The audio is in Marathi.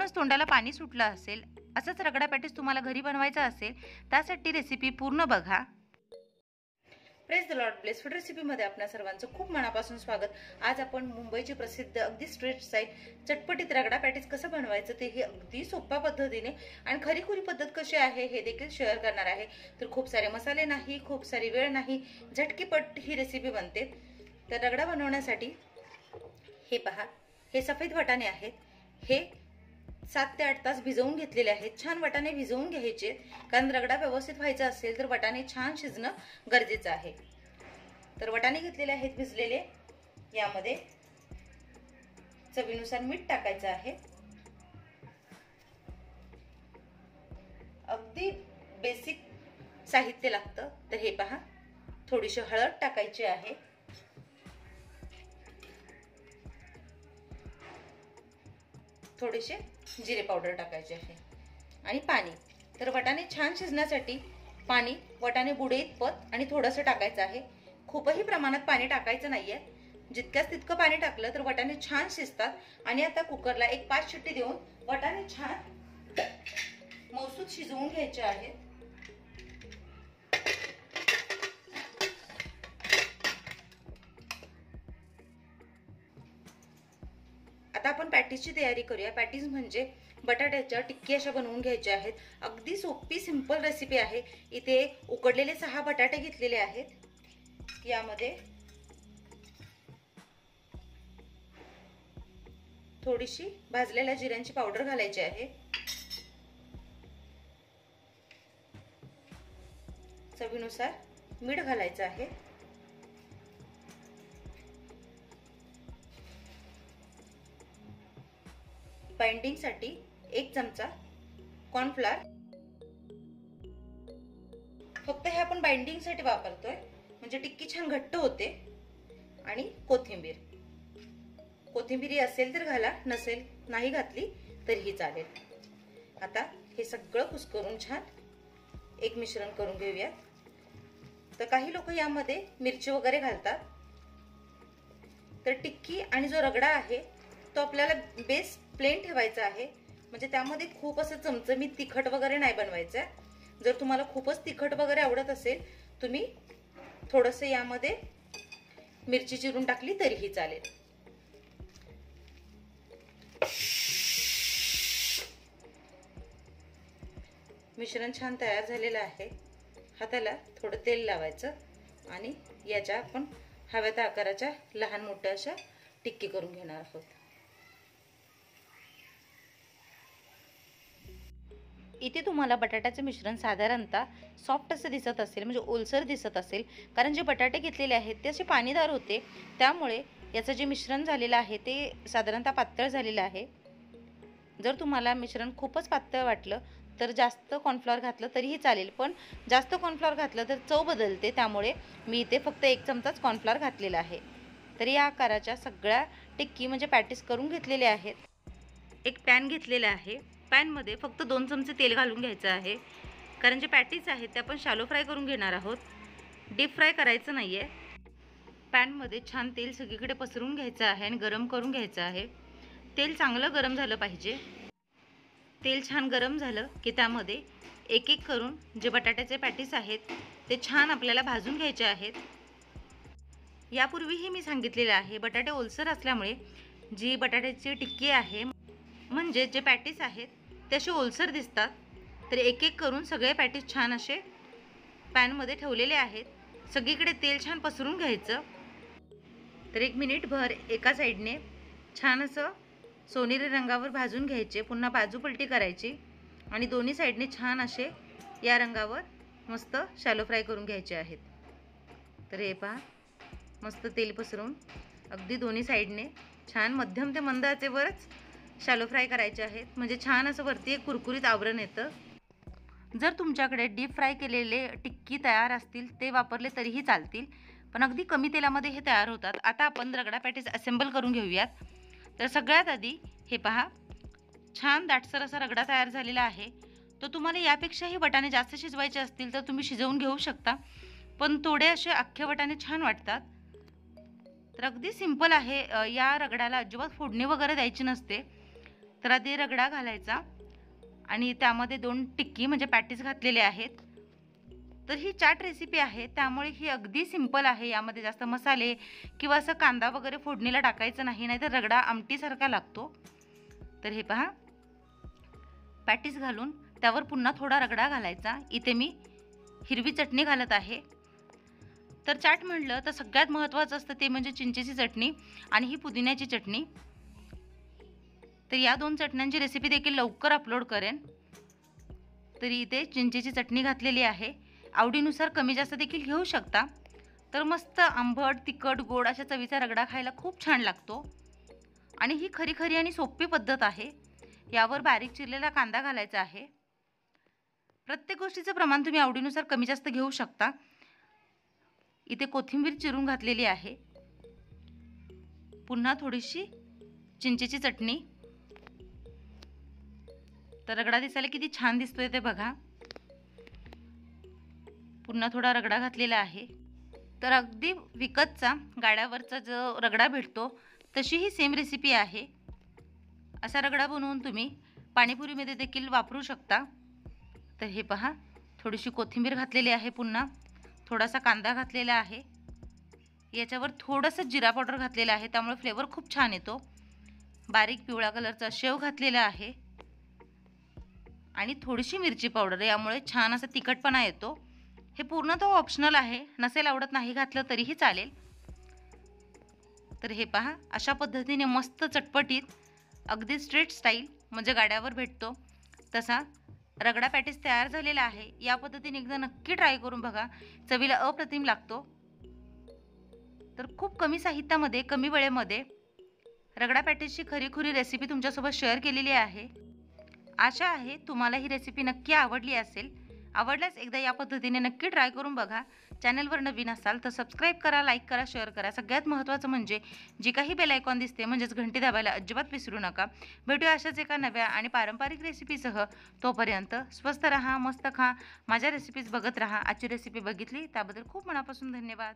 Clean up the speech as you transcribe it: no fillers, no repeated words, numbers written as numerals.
ऐकूनच तोंडाला पाणी सुटलं असेल. असंच रगडा पॅटीस तुम्हाला घरी बनवायचा असेल, त्यासाठी रेसिपी पूर्ण बघा. Praise the lord. Bless food रेसिपीमध्ये आपल्या सर्वांचं खूप मनापासून स्वागत. आज आपण मुंबईची प्रसिद्ध अगदी स्ट्रीट स्टाईल चटपटीत रगडा पॅटीस कसं बनवायचं तेही अगदी सोप्या पद्धतीने आणि खरीखुरी पद्धत कशी आहे हे देखील शेअर करणार आहे. तर खूप सारे मसाले नाही, खूप सारी वेळ नाही, झटकीपट ही रेसिपी बनते. तर रगडा बनवण्यासाठी हे पहा, हे सफेद वाटाणे आहेत. हे 7 ते 8 तास भिजवून घेतलेले आहेत. छान वाटाणे भिजवून घ्यायचे, कारण रगडा व्यवस्थित व्हायचा असेल तर वाटाणे छान शिजणं गरजेचं आहे. तर वाटाणे घेतलेले आहेत भिजलेले. यामध्ये चवीनुसार मीठ टाकायचं आहे. अगदी बेसिक साहित्य लागतं. तर हे पहा, थोडीशी हळद टाकायची आहे. थोडेसे जिरे पावडर टाकायचे आहे आणि पाणी. तर वाटाणे छान शिजण्यासाठी पाणी वाटाणे बुडे इतपत आणि थोडंसं टाकायचं आहे. खूपही प्रमाणात पाणी टाकायचं नाहीये. जितक्याच तितकं पाणी टाकलं तर वाटाणे छान शिजतात. आणि आता कुकरला एक 5 शिट्टी देऊन वाटाणे छान मौसूद शिजवून घ्यायचे आहेत. आता आपण पॅटीसची तयारी करूया. पॅटीस म्हणजे बटाट्याच्या टिक्की अशा बनवून घ्यायच्या आहेत. अगदी सोपी सिंपल रेसिपी आहे. इथे उकडलेले 6 बटाटे घेतलेले आहेत. यामध्ये थोडीशी भाजलेल्या जिऱ्यांची पावडर घालायची आहे. चवीनुसार मीठ घालायचं आहे. बाइंडिंग साठी 1 चमचा कॉर्नफ्लोअर. फक्त हे आपण बाइंडिंग साठी वापरतोय, म्हणजे टिक्की छान घट्ट होते. आणि कोथिंबीर. कोथिंबीर असेल तर घाला, नसेल नाही घातली तरीही चालेल. आता हे सगळं कुस्करून छान एक मिश्रण करून घेऊया. तर काही लोक यामध्ये मिरची वगैरे घालतात. तर टिक्की आणि जो रगडा आहे तो आपल्याला बेस प्लेन ठेवायचा आहे. म्हणजे त्यामध्ये खूप असं चमचमीत तिखट वगैरे नाही बनवायचं. जर तुम्हाला खूपच तिखट वगैरे आवडत असेल, तुम्ही थोडंसं यामध्ये मिरची चिरून टाकली तरीही चालेल. मिश्रण छान तयार झालेलं आहे. हाताला थोडं तेल लावायचं आणि याच्या आपण हव्या त्या आकाराच्या लहान मोठ्या अशा टिक्की करून घेणार आहोत. इथे तुम्हाला बटाट्याचं मिश्रण साधारणतः सॉफ्ट असं दिसत असेल, म्हणजे ओलसर दिसत असेल, कारण जे बटाटे घेतलेले आहेत ते असे पाणीदार होते. त्यामुळे याचं जे मिश्रण झालेलं आहे ते साधारणतः पातळ झालेलं आहे. जर तुम्हाला मिश्रण खूपच पातळ वाटलं तर जास्त कॉर्नफ्लॉवर घातलं तरीही चालेल, पण जास्त कॉर्नफ्लॉवर घातलं तर चव बदलते. त्यामुळे मी इथे फक्त 1 चमचाच कॉर्नफ्लॉवर घातलेला आहे. तर या आकाराच्या सगळ्या टिक्की म्हणजे पॅटीस करून घेतलेले आहेत. एक पॅन घेतलेला आहे. पॅनमध्ये फक्त 2 चमचे तेल घालून घ्यायचं आहे, कारण जे पॅटीस आहेत ते आपण शॅलो फ्राय करून घेणार आहोत. डीप फ्राय करायचं नाही आहे. पॅनमध्ये छान तेल सगळीकडे पसरून घ्यायचं आहे आणि गरम करून घ्यायचं आहे. तेल चांगलं गरम झालं पाहिजे. तेल छान गरम झालं की त्यामध्ये एक एक करून जे बटाट्याचे पॅटीस आहेत ते छान आपल्याला भाजून घ्यायचे आहेत. यापूर्वीही मी सांगितलेलं आहे, बटाटे ओलसर असल्यामुळे जी बटाट्याची टिक्की आहे, म्हणजे जे पॅटीस आहेत ते असे ओलसर दिसतात. तर एक एक करून सगळे पॅटीस छान असे पॅनमध्ये ठेवलेले आहेत. सगळीकडे तेल छान पसरून घ्यायचं. तर 1 मिनिटभर एका साईडने छान असं सोनेरी रंगावर भाजून घ्यायचे. पुन्हा बाजू पलटी करायची आणि दोन्ही साईडने छान असे या रंगावर मस्त शॅलो फ्राय करून घ्यायचे आहेत. तर हे पहा, मस्त तेल पसरून अगदी दोन्ही साईडने छान मध्यम ते मंद आचेवरच शॅलो फ्राय करायचे आहेत, म्हणजे छान असं वरती एक कुरकुरीत आवरण येतं. जर तुमच्याकडे डीप फ्राय केलेले टिक्की तयार असतील ते वापरले तरीही चालतील, पण अगदी कमी तेलामध्ये हे तयार होतात. आता आपण रगडा पॅटीस असेंबल करून घेऊयात. तर सगळ्यात आधी हे पहा, छान दाटसर असा रगडा तयार झालेला आहे. तो तुम्हाला यापेक्षाही वाटाणे जास्त शिजवायचे असतील तर तुम्ही शिजवून घेऊ शकता, पण थोडे असे अख्खे वाटाणे छान वाटतात. तर अगदी सिंपल आहे. या रगडाला अजिबात फोडणी वगैरे द्यायची नसते. तर आधी रगडा घालायचा आणि त्यामध्ये 2 टिक्की म्हणजे पॅटीस घातलेले आहेत. तर ही चाट रेसिपी आहे त्यामुळे ही अगदी सिंपल आहे. यामध्ये जास्त मसाले किंवा असं कांदा वगैरे फोडणीला टाकायचं नाही, नाहीतर रगडा आमटीसारखा लागतो. तर हे पहा, पॅटीस घालून त्यावर पुन्हा थोडा रगडा घालायचा. इथे मी हिरवी चटणी घालत आहे. तर चाट म्हटलं तर सगळ्यात महत्त्वाचं असतं ते म्हणजे चिंचेची चटणी आणि ही पुदिन्याची चटणी. तर या 2 चटण्यांची रेसिपी देखील लवकर अपलोड करेन. तरी इथे चिंचेची चटणी घातलेली आहे. आवडीनुसार कमी जास्त देखील घेऊ शकता. तर मस्त आंबट, तिखट, गोड अशा चवीचा रगडा खायला खूप छान लागतो आणि ही खरी आणि सोपी पद्धत आहे. यावर बारीक चिरलेला कांदा घालायचा आहे. प्रत्येक गोष्टीचं प्रमाण तुम्ही आवडीनुसार कमी जास्त घेऊ शकता. इथे कोथिंबीर चिरून घातलेली आहे. पुन्हा थोडीशी चिंचेची चटणी. तर रगडा दिसायला किती छान दिसतोय ते बघा. पुन्हा थोडा रगडा घातलेला आहे. तर अगदी विकतचा गाड्यावरचा जो रगडा भेटतो तशी ही सेम रेसिपी आहे. असा रगडा बनवून तुम्ही पाणीपुरीमध्ये देखील वापरू शकता. तर हे पहा, थोडीशी कोथिंबीर घातलेली आहे. पुन्हा थोडासा कांदा घातलेला आहे. याच्यावर थोडंसं जिरा पावडर घातलेला आहे त्यामुळे फ्लेवर खूप छान येतो. बारीक पिवळा कलरचा शेव घातलेला आहे आणि थोडीशी मिरची पावडर, यामुळे छान असा तिखटपणा येतो. हे पूर्णतः ऑप्शनल आहे, नसेल आवडत नाही घातलं तरीही चालेल. तर हे पहा, अशा पद्धतीने मस्त चटपटीत अगदी स्ट्रीट स्टाईल म्हणजे गाड्यावर भेटतो तसा रगडा पॅटीस तयार झालेला आहे. या पद्धतीने एकदा नक्की ट्राय करून बघा, चवीला अप्रतिम लागतो. तर खूप कमी साहित्यामध्ये कमी वेळेमध्ये रगडा पॅटीसची खरी रेसिपी तुमच्यासोबत शेअर केलेली आहे. आशा आहे तुम्हाला ही रेसिपी नक्की आवडली असेल. आवडल्यास एकदा या पद्धतीने नक्की ट्राय करून बघा. चॅनलवर नवीन असाल तर सबस्क्राईब करा, लाईक करा, शेअर करा. सगळ्यात महत्त्वाचं म्हणजे जी काही बेल आयकॉन दिसते म्हणजेच घंटी दाबायला अजिबात विसरू नका. भेटूया अशाच एका नव्या आणि पारंपरिक रेसिपीसह. तोपर्यंत स्वस्त रहा, मस्त खा, माझ्या रेसिपीज बघत राहा. आजची रेसिपी बघितली त्याबद्दल खूप मनापासून धन्यवाद.